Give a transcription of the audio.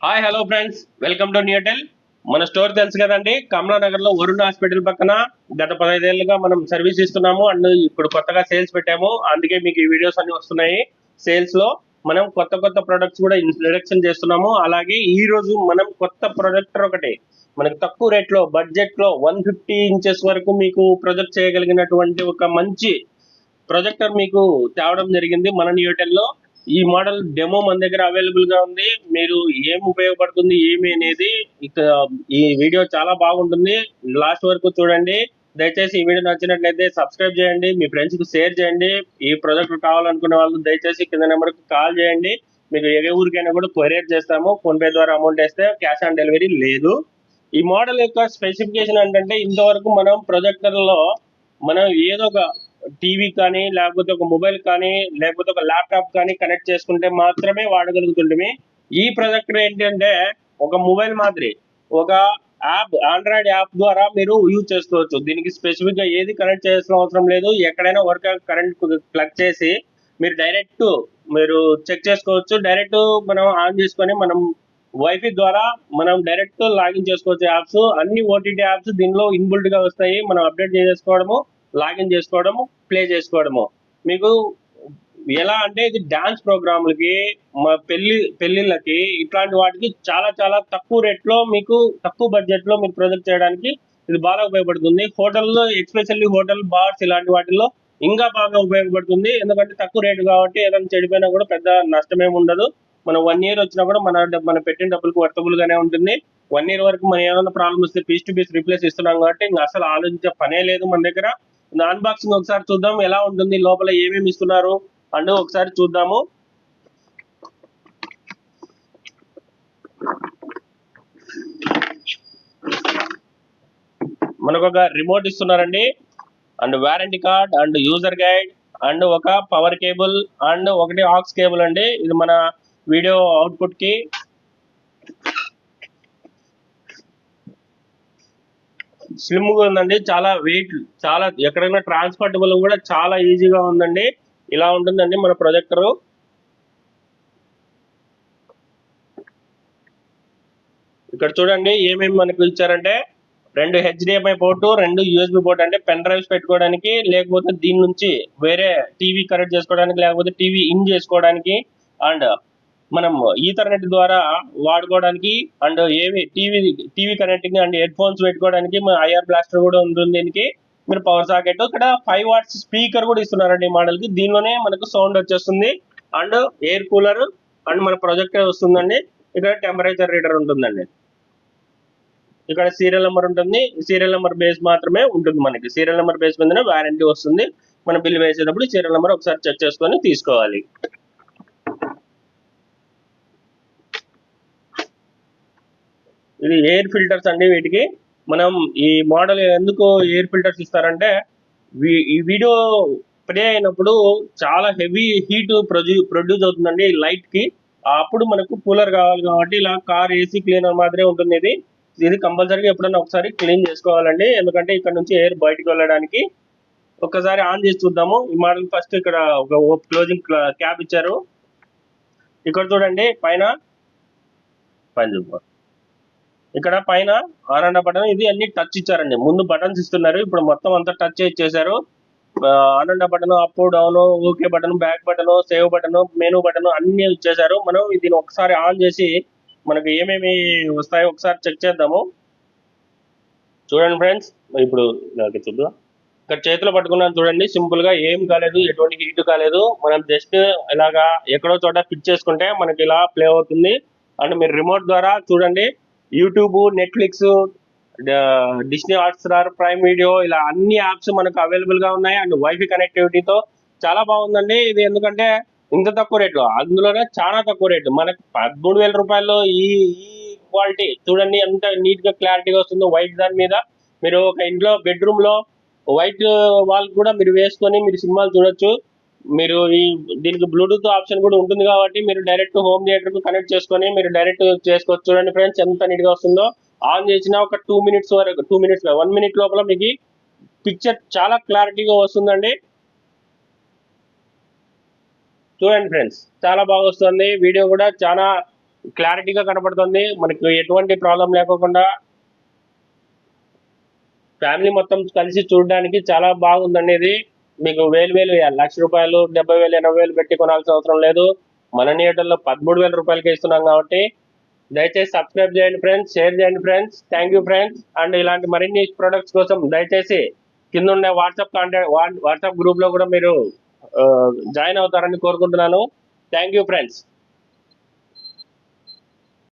Hi hello friends, welcome to Newtel. మన store తెలుసు కదండి, కమలానగర్ లో వరుణ్ హాస్పిటల్ పక్కన. గత 15 ఏళ్ళుగా మనం సర్వీస్ ఇస్తున్నాము అండ్ ఇప్పుడు కొత్తగా సేల్స్ పెట్టాము. అందుకే మీకు ఈ వీడియోస్ అన్ని వస్తున్నాయి. సేల్స్ లో మనం కొత్త కొత్త ప్రొడక్ట్స్ కూడా ఇంట్రడక్షన్ చేస్తున్నాము. అలాగే ఈ రోజు మనం కొత్త ప్రొజెక్టర్ ఒకటి మనకు తక్కువ రేట్ లో బడ్జెట్ లో 150 ఇంచెస్ వరకు మీకు ప్రొజెక్ట్ చేయగలిగినటువంటి ఒక మంచి ప్రొజెక్టర్ మీకు తేవడం జరిగింది మన న్యూటెల్ లో. ఈ మోడల్ డెమో మన దగ్గర అవైలబుల్ గా ఉంది. మీరు ఏం ఉపయోగపడుతుంది ఏమి అనేది ఇక ఈ వీడియో చాలా బాగుంటుంది. లాస్ట్ వరకు చూడండి. దయచేసి ఈ వీడియో నచ్చినట్లయితే సబ్స్క్రైబ్ చేయండి, మీ ఫ్రెండ్స్ కి షేర్ చేయండి. ఈ ప్రొజెక్ట్ కావాలనుకునే వాళ్ళు దయచేసి కింద నెంబర్ కి కాల్ చేయండి. మీరు ఏ ఊరికైనా కూడా కొరియర్ చేస్తాము. ఫోన్ పే ద్వారా అమౌంట్ వేస్తే క్యాష్ ఆన్ డెలివరీ లేదు. ఈ మోడల్ యొక్క స్పెసిఫికేషన్ ఏంటంటే, ఇంతవరకు మనం ప్రొజెక్టర్ లో మనం ఏదో ఒక టీవీ కానీ లేకపోతే ఒక మొబైల్ కానీ లేకపోతే ఒక ల్యాప్టాప్ కానీ కనెక్ట్ చేసుకుంటే మాత్రమే వాడగలుగుతుంటే, ఈ ప్రొజెక్టర్ ఏంటంటే ఒక మొబైల్ మాదిరి ఒక యాప్, ఆండ్రాయిడ్ యాప్ ద్వారా మీరు యూజ్ చేసుకోవచ్చు. దీనికి స్పెసిఫిక్ గా ఏది కనెక్ట్ చేయాల్సిన అవసరం లేదు. ఎక్కడైనా వర్క్ కరెంట్ ప్లగ్ చేసి మీరు చెక్ చేసుకోవచ్చు. డైరెక్ట్ మనం ఆన్ చేసుకొని మనం వైఫై ద్వారా మనం డైరెక్ట్ లాగిన్ చేసుకోవచ్చు. యాప్స్ అన్ని ఓటీటీ యాప్స్ దీనిలో ఇన్బుల్ట్ గా వస్తాయి. మనం అప్డేట్ చేసుకోవడము, లాగిన్ చేసుకోవడము, ప్లే చేసుకోవడము. మీకు ఎలా అంటే ఇది డాన్స్ ప్రోగ్రాంలకి, మా పెళ్లిళ్ళకి, ఇట్లాంటి వాటికి చాలా చాలా తక్కువ రేట్ లో మీకు తక్కువ బడ్జెట్ లో మీరు ప్రొజెక్ట్ చేయడానికి ఇది బాగా ఉపయోగపడుతుంది. హోటల్లో, ఎస్పెషల్లీ హోటల్ బార్స్ ఇలాంటి వాటిల్లో ఇంకా బాగా ఉపయోగపడుతుంది. ఎందుకంటే తక్కువ రేటు కాబట్టి ఏదైనా చెడిపోయినా కూడా పెద్ద నష్టమేమి ఉండదు. మనం 1 ఇయర్ వచ్చినా కూడా మన పెట్టిన డబ్బులకు వర్తబుల్ గానే ఉంటుంది. 1 ఇయర్ వరకు మనం ఏమైనా ప్రాబ్లమ్ వస్తే పీస్ టు పీస్ రీప్లేస్ ఇస్తున్నాం కాబట్టి ఇంకా అసలు ఆలోచించే పనే లేదు మన దగ్గర. అన్బాక్సింగ్ ఒకసారి చూద్దాం ఎలా ఉంటుంది, లోపల ఏమేమి ఇస్తున్నారు అండ్ ఒకసారి చూద్దాము. మనకు ఒక రిమోట్ ఇస్తున్నారండి and warranty card and user guide and ఒక పవర్ కేబుల్ అండ్ ఒకటి ఆక్స్ కేబుల్ అండి. ఇది మన వీడియో అవుట్పుట్ కి. స్లిమ్ గా ఉందండి, చాలా వెయిట్, చాలా ఎక్కడైనా ట్రాన్స్పోర్టబుల్ కూడా చాలా ఈజీగా ఉందండి. ఇలా ఉంటుందండి మన ప్రొజెక్టర్. ఇక్కడ చూడండి ఏమేమి మనకు ఇచ్చారంటే, 2 HDMI పోర్టు, 2 USB పోర్ట్ అంటే పెన్ డ్రైవ్స్ పెట్టుకోవడానికి, లేకపోతే దీని నుంచి వేరే టీవీ కనెక్ట్ చేసుకోవడానికి, లేకపోతే టీవీ ఇన్ చేసుకోవడానికి అండ్ మనం ఈథర్నెట్ ద్వారా వాడుకోవడానికి and TV connecting and head phones పెట్టుకోవడానికి ఐఆర్ బ్లాస్టర్ కూడా ఉంటుంది దీనికి. మీరు పవర్ సాకెట్, ఇక్కడ 5 వాట్స్ స్పీకర్ కూడా ఇస్తున్నారండి ఈ మోడల్ కి. దీనిలోనే మనకు సౌండ్ వచ్చేస్తుంది అండ్ ఎయిర్ కూలర్ అండ్ మన ప్రొజెక్టర్ వస్తుందండి. ఇక్కడ టెంపరేచర్ రీడర్ ఉంటుందండి. ఇక్కడ సీరియల్ నెంబర్ ఉంటుంది. సీరియల్ నెంబర్ బేస్ మాత్రమే ఉంటుంది. మనకి సీరియల్ నెంబర్ బేస్ మీదనే వారంటీ వస్తుంది. మన బిల్ వేసేటప్పుడు సీరియల్ నెంబర్ ఒకసారి చెక్ చేసుకొని తీసుకోవాలి. ఇది ఎయిర్ ఫిల్టర్స్ అండి. వీటికి మనం ఈ మోడల్ ఎందుకు ఎయిర్ ఫిల్టర్స్ ఇస్తారంటే, ఈ వీడియో ప్లే అయినప్పుడు చాలా హెవీ హీట్ ప్రొడ్యూస్ అవుతుందండి లైట్ కి. అప్పుడు మనకు కూలర్ కావాలి కాబట్టి ఇలా కార్ ఏసీ క్లీనర్ మాదిరే ఉంటుంది ఇది. ఇది కంపల్సరీగా ఎప్పుడైనా ఒకసారి క్లీన్ చేసుకోవాలండి, ఎందుకంటే ఇక్కడ నుంచి ఎయిర్ బయటకు వెళ్ళడానికి. ఒక్కసారి ఆన్ చేసి చూద్దాము ఈ మోడల్. ఫస్ట్ ఇక్కడ ఒక క్లోజింగ్ క్యాప్ ఇచ్చారు. ఇక్కడ చూడండి పైన ఇక్కడ పైన ఆన్ బటన్, ఇది అన్ని టచ్ ఇచ్చారండి. ముందు బటన్స్ ఇస్తున్నారు, ఇప్పుడు మొత్తం అంతా టచ్ ఇచ్చేసారు. On button, up down, okay button, back button, save button, menu button అన్ని ఇచ్చేసారు. మనం దీన్ని ఒకసారి ఆన్ చేసి మనకు ఏమేమి వస్తాయో ఒకసారి చెక్ చేద్దాము. చూడండి ఫ్రెండ్స్, ఇప్పుడు చూద్దాం. ఇక్కడ చేతిలో పట్టుకున్నాను చూడండి, సింపుల్ గా ఏం కాలేదు, ఎటువంటి హీట్ కాలేదు. మనం జస్ట్ ఇలాగా ఎక్కడో చోట ఫిట్ చేసుకుంటే మనకి ఇలా ప్లే అవుతుంది. అండ్ మీరు రిమోట్ ద్వారా చూడండి, YouTube, Netflix, Disney Hotstar, prime video ఇలా అన్ని యాప్స్ మనకు అవైలబుల్ గా ఉన్నాయి. అండ్ వైఫై కనెక్టివిటీతో చాలా బాగుందండి ఇది. ఎందుకంటే ఇంత తక్కువ రేటు, అందులోనే చాలా తక్కువ రేటు, మనకు 13,000 రూపాయల్లో ఈ క్వాలిటీ చూడండి ఎంత నీట్ గా క్లారిటీగా వస్తుందో వైట్ దాని మీద. మీరు ఒక ఇంట్లో బెడ్రూమ్ లో వైట్ వాల్ కూడా మీరు వేసుకొని మీరు సినిమాలు చూడొచ్చు. మీరు దీనికి బ్లూటూత్ ఆప్షన్ కూడా ఉంటుంది కాబట్టి మీరు డైరెక్ట్ హోమ్ థియేటర్ కు కనెక్ట్ చేసుకొని మీరు డైరెక్ట్ చేసుకోవచ్చు. చూడండి ఫ్రెండ్స్ ఎంత నీట్ గా వస్తుందో. ఆన్ చేసిన ఒక 2 మినిట్స్ వరకు, 2 మినిట్స్ 1 మినిట్ లోపల మీకు పిక్చర్ చాలా క్లారిటీగా వస్తుందండి. చూడండి ఫ్రెండ్స్, చాలా బాగా వస్తుంది. వీడియో కూడా చాలా క్లారిటీగా కనబడుతుంది. మనకు ఎటువంటి ప్రాబ్లం లేకోకుండా ఫ్యామిలీ మొత్తం కలిసి చూడడానికి చాలా బాగుందండి. ఇది మీకు వేలు లక్ష రూపాయలు 70,000 80,000 పెట్టి కొనాల్సిన అవసరం లేదు. మన నియటల్లో 13,000 రూపాయలకి ఇస్తున్నాం కాబట్టి దయచేసి సబ్స్క్రైబ్ చేయండి ఫ్రెండ్స్, షేర్ చేయండి friends. Thank you friends. And ఇలాంటి మరిన్ని ప్రొడక్ట్స్ కోసం దయచేసి కింద ఉండే వాట్సాప్ గ్రూప్ లో కూడా మీరు జాయిన్ అవుతారని కోరుకుంటున్నాను. Thank you friends.